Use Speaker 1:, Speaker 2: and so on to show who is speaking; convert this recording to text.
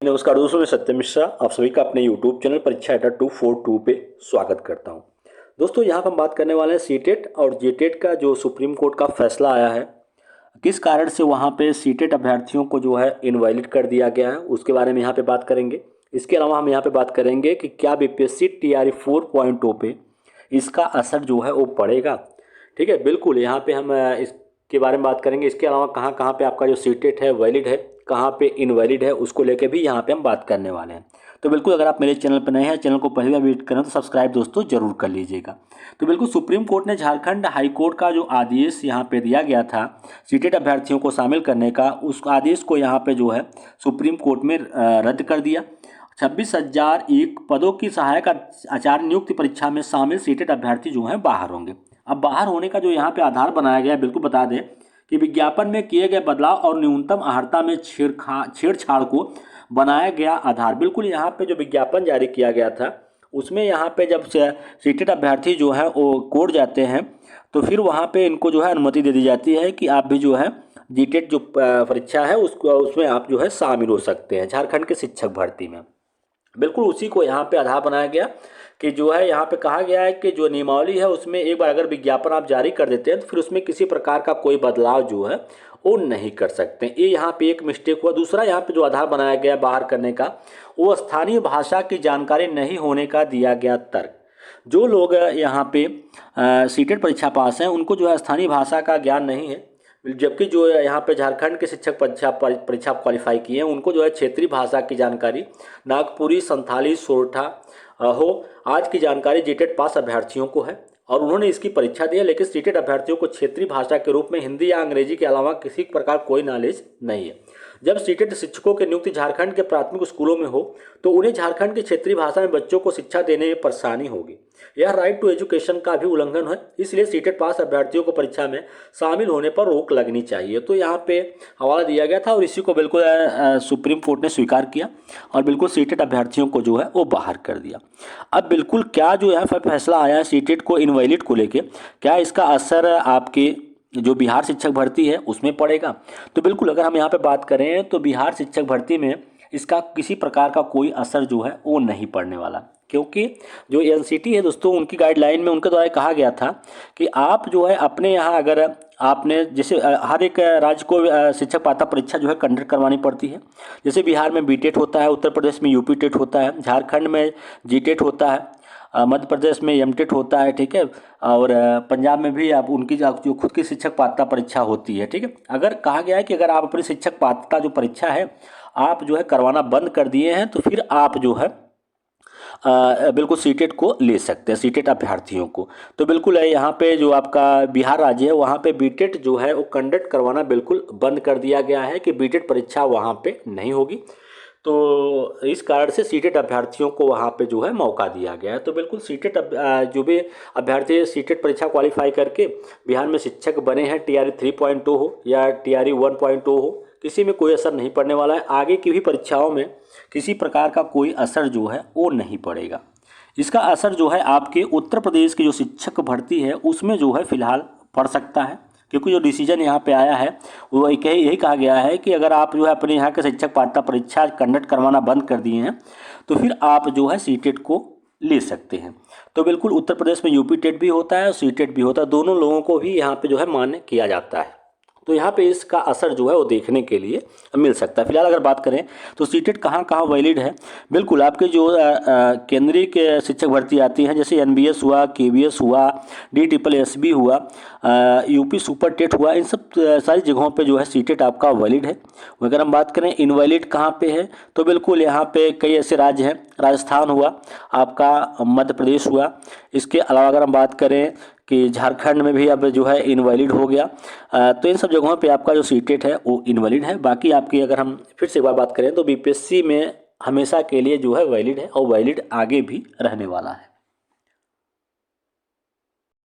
Speaker 1: नमस्कार दोस्तों, मैं सत्यम मिश्रा आप सभी का अपने YouTube चैनल परीक्षा एटा 242 पे स्वागत करता हूं। दोस्तों यहाँ पर हम बात करने वाले हैं सीटेट और जेटेट का जो सुप्रीम कोर्ट का फैसला आया है, किस कारण से वहाँ पे सीटेट अभ्यर्थियों को जो है इनवैलिड कर दिया गया है, उसके बारे में यहाँ पे बात करेंगे। इसके अलावा हम यहाँ पे बात करेंगे कि क्या बीपीएससी टीआरई 4.0 पे इसका असर जो है वो पड़ेगा। ठीक है, बिल्कुल यहाँ पे हम इसके बारे में बात करेंगे। इसके अलावा कहाँ कहाँ पे आपका जो सीटेट है वैलिड है, कहाँ पे इनवैलिड है, उसको लेके भी यहाँ पे हम बात करने वाले हैं। तो बिल्कुल अगर आप मेरे चैनल पर नए हैं, चैनल को पहली बार विजिट करें तो सब्सक्राइब दोस्तों जरूर कर लीजिएगा। तो बिल्कुल सुप्रीम कोर्ट ने झारखंड हाई कोर्ट का जो आदेश यहाँ पे दिया गया था सीटेट अभ्यर्थियों को शामिल करने का, उस आदेश को यहाँ पे जो है सुप्रीम कोर्ट में रद्द कर दिया। 26,001 पदों की सहायक आचार्य नियुक्ति परीक्षा में शामिल सीटेट अभ्यर्थी जो हैं बाहर होंगे। अब बाहर होने का जो यहाँ पे आधार बनाया गया है, बिल्कुल बता दें कि विज्ञापन में किए गए बदलाव और न्यूनतम अर्हता में छेड़छाड़ को बनाया गया आधार। बिल्कुल यहाँ पे जो विज्ञापन जारी किया गया था उसमें यहाँ पे जब सीटेट अभ्यर्थी जो है वो कोर्ट जाते हैं तो फिर वहाँ पे इनको जो है अनुमति दे दी जाती है कि आप भी जो है जीटेट जो परीक्षा है उसमें आप जो है शामिल हो सकते हैं झारखंड के शिक्षक भर्ती में। बिल्कुल उसी को यहाँ पे आधार बनाया गया कि जो है यहाँ पे कहा गया है कि जो नियमावली है उसमें एक बार अगर विज्ञापन आप जारी कर देते हैं तो फिर उसमें किसी प्रकार का कोई बदलाव जो है वो नहीं कर सकते। ये यहाँ पे एक मिस्टेक हुआ। दूसरा यहाँ पे जो आधार बनाया गया बाहर करने का, वो स्थानीय भाषा की जानकारी नहीं होने का दिया गया तर्क। जो लोग यहाँ पे सीटेट परीक्षा पास हैं उनको जो है स्थानीय भाषा का ज्ञान नहीं है, जबकि जो यहाँ पे झारखंड के शिक्षक परीक्षा क्वालिफाई किए हैं उनको जो है क्षेत्रीय भाषा की जानकारी नागपुरी, संथाली, सोरठा हो आज की जानकारी जेटेट पास अभ्यर्थियों को है और उन्होंने इसकी परीक्षा दी है। लेकिन सीटेट अभ्यर्थियों को क्षेत्रीय भाषा के रूप में हिंदी या अंग्रेजी के अलावा किसी प्रकार कोई नॉलेज नहीं है। जब सीटेट शिक्षकों की नियुक्ति झारखंड के प्राथमिक स्कूलों में हो तो उन्हें झारखंड की क्षेत्रीय भाषा में बच्चों को शिक्षा देने में परेशानी होगी। यह राइट टू एजुकेशन का भी उल्लंघन है, इसलिए सीटेट पास अभ्यर्थियों को परीक्षा में शामिल होने पर रोक लगनी चाहिए। तो यहाँ पे हवाला दिया गया था और इसी को बिल्कुल सुप्रीम कोर्ट ने स्वीकार किया और बिल्कुल सीटेट अभ्यर्थियों को जो है वो बाहर कर दिया। अब बिल्कुल क्या जो है फैसला आया है सीटेट को इनवैलिड को लेके, क्या इसका असर आपके जो बिहार शिक्षक भर्ती है उसमें पड़ेगा? तो बिल्कुल अगर हम यहाँ पे बात करें तो बिहार शिक्षक भर्ती में इसका किसी प्रकार का कोई असर जो है वो नहीं पड़ने वाला, क्योंकि जो एनसीटी है दोस्तों उनकी गाइडलाइन में उनके द्वारा कहा गया था कि आप जो है अपने यहाँ अगर आपने जैसे हर एक राज्य को शिक्षक पात्रता परीक्षा जो है कंडक्ट करवानी पड़ती है। जैसे बिहार में बीटेट होता है, उत्तर प्रदेश में यूपी टेट होता है, झारखंड में जीटेट होता है, मध्य प्रदेश में एमटेट होता है, ठीक है, और पंजाब में भी आप उनकी जो खुद की शिक्षक पात्रता परीक्षा होती है। ठीक है, अगर कहा गया है कि अगर आप अपनी शिक्षक पात्रता जो परीक्षा है आप जो है करवाना बंद कर दिए हैं तो फिर आप जो है बिल्कुल सीटेट को ले सकते हैं, सीटेट अभ्यर्थियों को। तो बिल्कुल है यहाँ पे जो आपका बिहार राज्य है वहाँ पे बीटेट जो है वो कंडक्ट करवाना बिल्कुल बंद कर दिया गया है कि बीटेट परीक्षा वहाँ पे नहीं होगी। तो इस कारण से सीटेट अभ्यर्थियों को वहाँ पे जो है मौका दिया गया है। तो बिल्कुल सीटेट जो भी अभ्यर्थी सीटेट परीक्षा क्वालिफाई करके बिहार में शिक्षक बने हैं, टीआरई 3.0 हो या टीआरई 1.0 हो, किसी में कोई असर नहीं पड़ने वाला है। आगे की भी परीक्षाओं में किसी प्रकार का कोई असर जो है वो नहीं पड़ेगा। इसका असर जो है आपके उत्तर प्रदेश की जो शिक्षक भर्ती है उसमें जो है फिलहाल पड़ सकता है, क्योंकि जो डिसीजन यहाँ पे आया है वो यही कहा गया है कि अगर आप जो है अपने यहाँ के शिक्षक पात्रता परीक्षा कंडक्ट करवाना बंद कर दिए हैं तो फिर आप जो है सीटेट को ले सकते हैं। तो बिल्कुल उत्तर प्रदेश में यूपी टेट भी होता है और सीटेट भी होता है, दोनों लोगों को भी यहाँ पे जो है मान्य किया जाता है। तो यहाँ पे इसका असर जो है वो देखने के लिए मिल सकता है। फिलहाल अगर बात करें तो सीटेट कहाँ कहाँ वैलिड है, बिल्कुल आपके जो केंद्रीय के शिक्षक भर्ती आती हैं जैसे एनबीएस हुआ, केवीएस हुआ, DSSB हुआ, यूपी सुपर टेट हुआ, इन सब सारी जगहों पे जो है सीटेट आपका वैलिड है। अगर हम बात करें इनवैलिड कहाँ पे है तो बिल्कुल यहाँ पे कई ऐसे राज्य हैं, राजस्थान हुआ आपका, मध्य प्रदेश हुआ, इसके अलावा अगर हम बात करें कि झारखंड में भी अब जो है इनवैलिड हो गया। तो इन सब जगहों पे आपका जो सीटेट है वो इनवैलिड है। बाकी आपकी अगर हम फिर से एक बार बात करें तो बीपीएससी में हमेशा के लिए जो है वैलिड है और वैलिड आगे भी रहने वाला है।